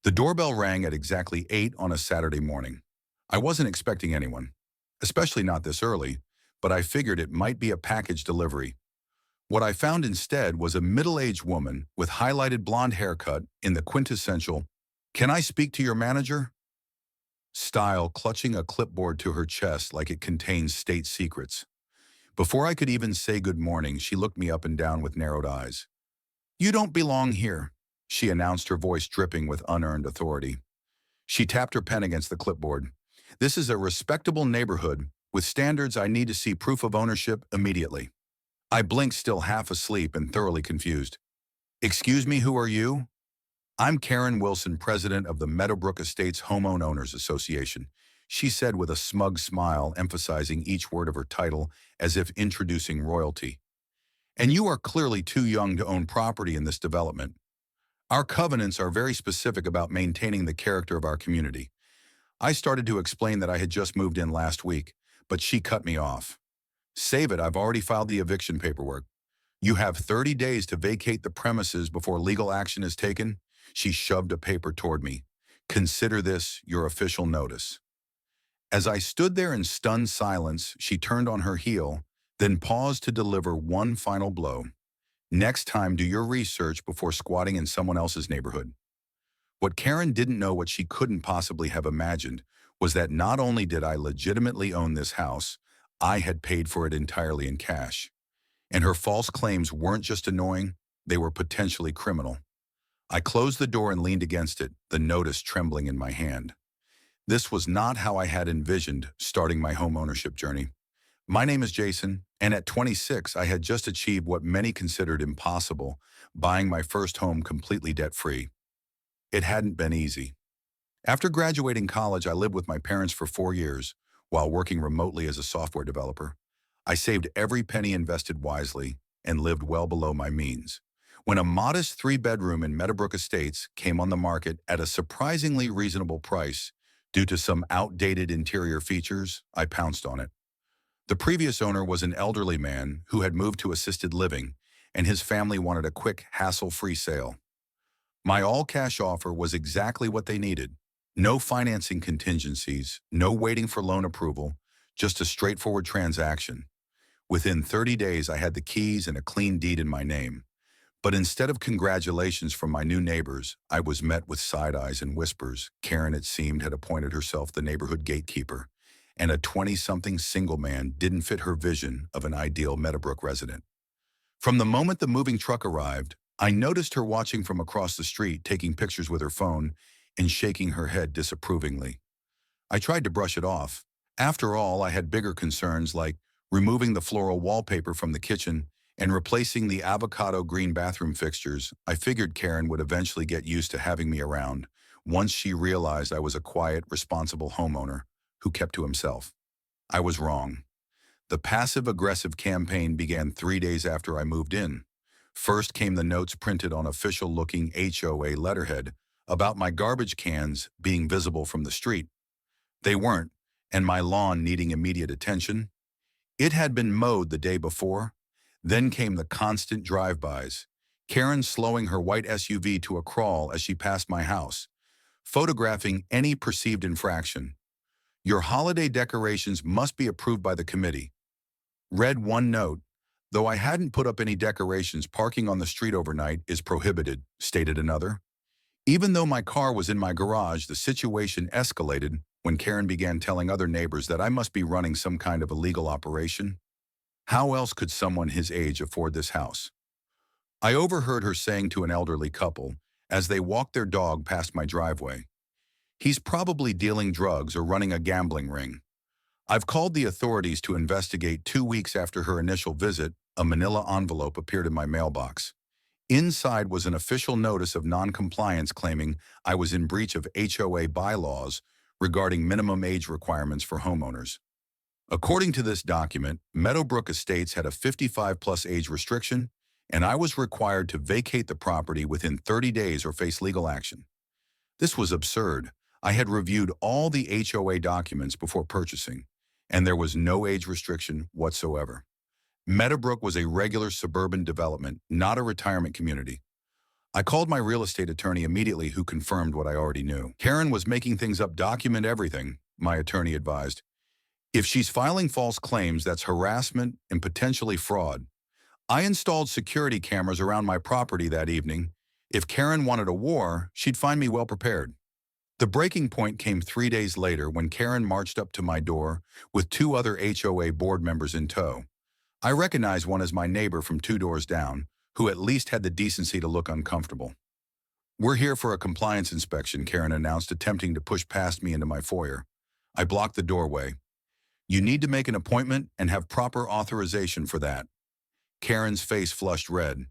The doorbell rang at exactly 8 on a Saturday morning. I wasn't expecting anyone, especially not this early, but I figured it might be a package delivery. What I found instead was a middle-aged woman with highlighted blonde haircut in the quintessential, "Can I speak to your manager?" style, clutching a clipboard to her chest like it contains state secrets. Before I could even say good morning, she looked me up and down with narrowed eyes. "You don't belong here," she announced, her voice dripping with unearned authority. She tapped her pen against the clipboard. "This is a respectable neighborhood with standards. I need to see proof of ownership immediately." I blinked, still half asleep and thoroughly confused. "Excuse me, who are you?" "I'm Karen Wilson, president of the Meadowbrook Estates Homeowners Association," she said with a smug smile, emphasizing each word of her title as if introducing royalty. "And you are clearly too young to own property in this development. Our covenants are very specific about maintaining the character of our community." I started to explain that I had just moved in last week, but she cut me off. "Save it, I've already filed the eviction paperwork. You have 30 days to vacate the premises before legal action is taken." She shoved a paper toward me. "Consider this your official notice." As I stood there in stunned silence, she turned on her heel, then paused to deliver one final blow. "Next time, do your research before squatting in someone else's neighborhood." What Karen didn't know, what she couldn't possibly have imagined, was that not only did I legitimately own this house, I had paid for it entirely in cash. And her false claims weren't just annoying, they were potentially criminal. I closed the door and leaned against it, the notice trembling in my hand. This was not how I had envisioned starting my homeownership journey. My name is Jason, and at 26, I had just achieved what many considered impossible, buying my first home completely debt-free. It hadn't been easy. After graduating college, I lived with my parents for 4 years, while working remotely as a software developer. I saved every penny, invested wisely, and lived well below my means. When a modest 3-bedroom in Meadowbrook Estates came on the market at a surprisingly reasonable price due to some outdated interior features, I pounced on it. The previous owner was an elderly man who had moved to assisted living, and his family wanted a quick, hassle-free sale. My all-cash offer was exactly what they needed. No financing contingencies, no waiting for loan approval, just a straightforward transaction. Within 30 days, I had the keys and a clean deed in my name. But instead of congratulations from my new neighbors, I was met with side eyes and whispers. Karen, it seemed, had appointed herself the neighborhood gatekeeper, and a 20-something single man didn't fit her vision of an ideal Meadowbrook resident. From the moment the moving truck arrived, I noticed her watching from across the street, taking pictures with her phone and shaking her head disapprovingly. I tried to brush it off. After all, I had bigger concerns, like removing the floral wallpaper from the kitchen and replacing the avocado green bathroom fixtures. I figured Karen would eventually get used to having me around once she realized I was a quiet, responsible homeowner who kept to himself. I was wrong. The passive-aggressive campaign began 3 days after I moved in. First came the notes printed on official-looking HOA letterhead about my garbage cans being visible from the street. They weren't, and my lawn needing immediate attention. It had been mowed the day before. Then came the constant drive-bys. Karen slowing her white SUV to a crawl as she passed my house, photographing any perceived infraction. "Your holiday decorations must be approved by the committee." Read one note. "Though I hadn't put up any decorations, parking on the street overnight is prohibited," stated another. Even though my car was in my garage, the situation escalated when Karen began telling other neighbors that I must be running some kind of illegal operation. How else could someone his age afford this house? I overheard her saying to an elderly couple as they walked their dog past my driveway, "He's probably dealing drugs or running a gambling ring." I've called the authorities to investigate. 2 weeks after her initial visit, a manila envelope appeared in my mailbox. Inside was an official notice of non-compliance claiming I was in breach of HOA bylaws regarding minimum age requirements for homeowners. According to this document, Meadowbrook Estates had a 55-plus age restriction, and I was required to vacate the property within 30 days or face legal action. This was absurd. I had reviewed all the HOA documents before purchasing, and there was no age restriction whatsoever. Meadowbrook was a regular suburban development, not a retirement community. I called my real estate attorney immediately, who confirmed what I already knew. Karen was making things up. Document everything, my attorney advised. If she's filing false claims, that's harassment and potentially fraud. I installed security cameras around my property that evening. If Karen wanted a war, she'd find me well prepared. The breaking point came 3 days later when Karen marched up to my door with 2 other HOA board members in tow. I recognized one as my neighbor from 2 doors down, who at least had the decency to look uncomfortable. "We're here for a compliance inspection," Karen announced, attempting to push past me into my foyer. I blocked the doorway. "You need to make an appointment and have proper authorization for that." Karen's face flushed red.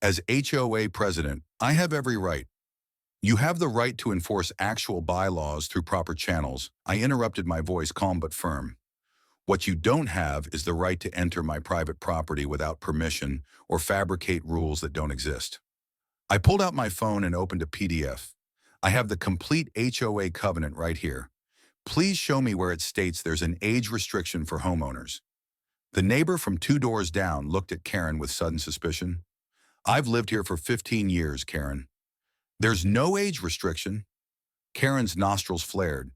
"As HOA president, I have every right." "You have the right to enforce actual bylaws through proper channels," I interrupted, my voice calm but firm. "What you don't have is the right to enter my private property without permission or fabricate rules that don't exist." I pulled out my phone and opened a PDF. "I have the complete HOA covenant right here. Please show me where it states there's an age restriction for homeowners." The neighbor from 2 doors down looked at Karen with sudden suspicion. "I've lived here for 15 years, Karen." "There's no age restriction." Karen's nostrils flared.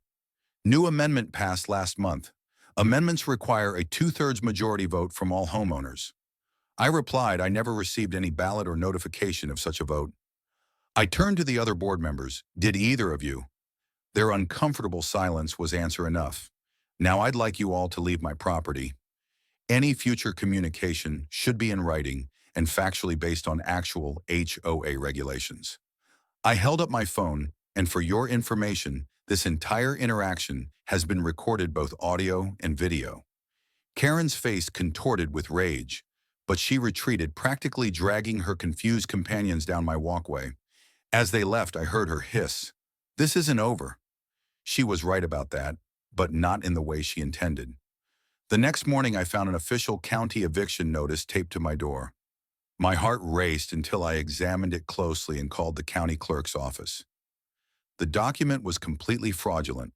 "New amendment passed last month. Amendments require a 2/3 majority vote from all homeowners." I replied I never received any ballot or notification of such a vote. I turned to the other board members. "Did either of you?" Their uncomfortable silence was answer enough. "Now I'd like you all to leave my property. Any future communication should be in writing and factually based on actual HOA regulations." I held up my phone, and for your information, this entire interaction has been recorded, both audio and video. Karen's face contorted with rage, but she retreated, practically dragging her confused companions down my walkway. As they left, I heard her hiss, "This isn't over." She was right about that, but not in the way she intended. The next morning, I found an official county eviction notice taped to my door. My heart raced until I examined it closely and called the county clerk's office. The document was completely fraudulent,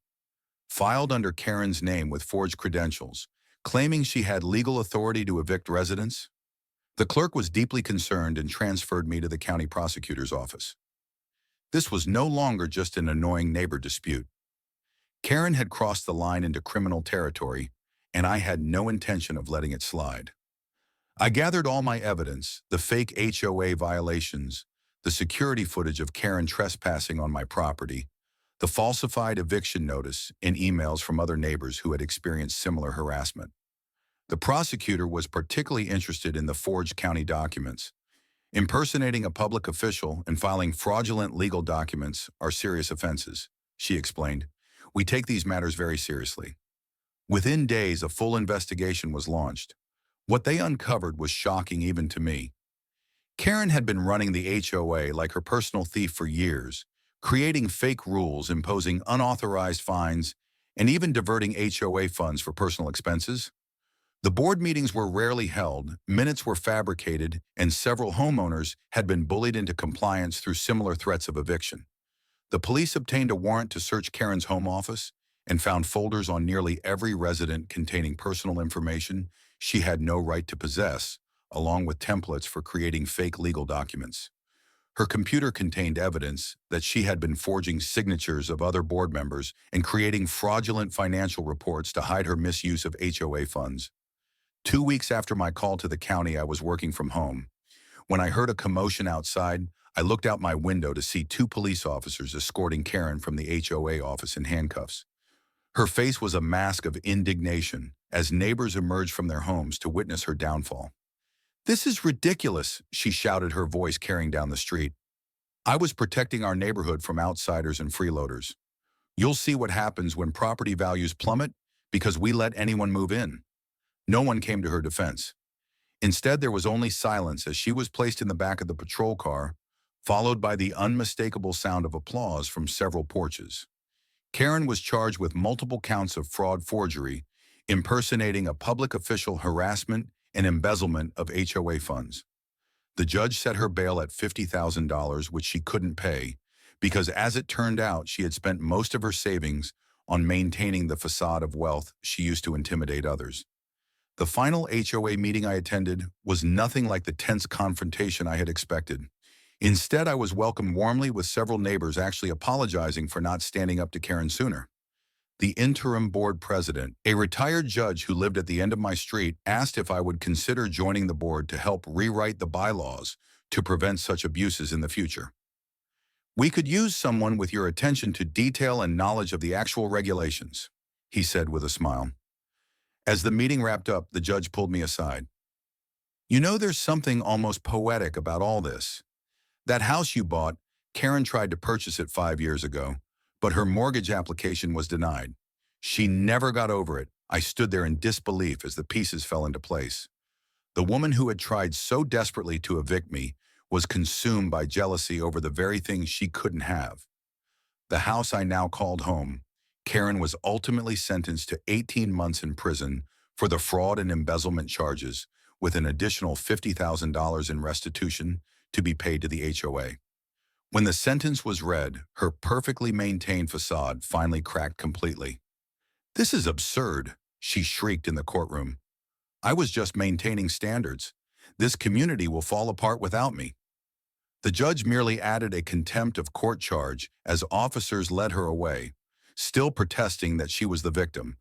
filed under Karen's name with forged credentials, claiming she had legal authority to evict residents. The clerk was deeply concerned and transferred me to the county prosecutor's office. This was no longer just an annoying neighbor dispute. Karen had crossed the line into criminal territory, and I had no intention of letting it slide. I gathered all my evidence: the fake HOA violations, the security footage of Karen trespassing on my property, the falsified eviction notice, and emails from other neighbors who had experienced similar harassment. The prosecutor was particularly interested in the forged county documents. "Impersonating a public official and filing fraudulent legal documents are serious offenses," she explained. "We take these matters very seriously." Within days, a full investigation was launched. What they uncovered was shocking even to me. Karen had been running the HOA like her personal thief for years, creating fake rules, imposing unauthorized fines, and even diverting HOA funds for personal expenses. The board meetings were rarely held, minutes were fabricated, and several homeowners had been bullied into compliance through similar threats of eviction. The police obtained a warrant to search Karen's home office and found folders on nearly every resident containing personal information she had no right to possess, along with templates for creating fake legal documents. Her computer contained evidence that she had been forging signatures of other board members and creating fraudulent financial reports to hide her misuse of HOA funds. 2 weeks after my call to the county, I was working from home. When I heard a commotion outside, I looked out my window to see 2 police officers escorting Karen from the HOA office in handcuffs. Her face was a mask of indignation as neighbors emerged from their homes to witness her downfall. "This is ridiculous," she shouted, her voice carrying down the street. "I was protecting our neighborhood from outsiders and freeloaders. You'll see what happens when property values plummet because we let anyone move in." No one came to her defense. Instead, there was only silence as she was placed in the back of the patrol car, followed by the unmistakable sound of applause from several porches. Karen was charged with multiple counts of fraud, forgery, impersonating a public official, harassment, and embezzlement of HOA funds. The judge set her bail at $50,000, which she couldn't pay, because as it turned out, she had spent most of her savings on maintaining the facade of wealth she used to intimidate others. The final HOA meeting I attended was nothing like the tense confrontation I had expected. Instead, I was welcomed warmly with several neighbors actually apologizing for not standing up to Karen sooner. The interim board president, a retired judge who lived at the end of my street, asked if I would consider joining the board to help rewrite the bylaws to prevent such abuses in the future. We could use someone with your attention to detail and knowledge of the actual regulations, he said with a smile. As the meeting wrapped up, the judge pulled me aside. You know, there's something almost poetic about all this. That house you bought, Karen tried to purchase it 5 years ago, but her mortgage application was denied. She never got over it. I stood there in disbelief as the pieces fell into place. The woman who had tried so desperately to evict me was consumed by jealousy over the very thing she couldn't have. The house I now called home, Karen was ultimately sentenced to 18 months in prison for the fraud and embezzlement charges, with an additional $50,000 in restitution to be paid to the HOA. When the sentence was read, her perfectly maintained facade finally cracked completely. "This is absurd," she shrieked in the courtroom. "I was just maintaining standards. This community will fall apart without me." The judge merely added a contempt of court charge as officers led her away, still protesting that she was the victim,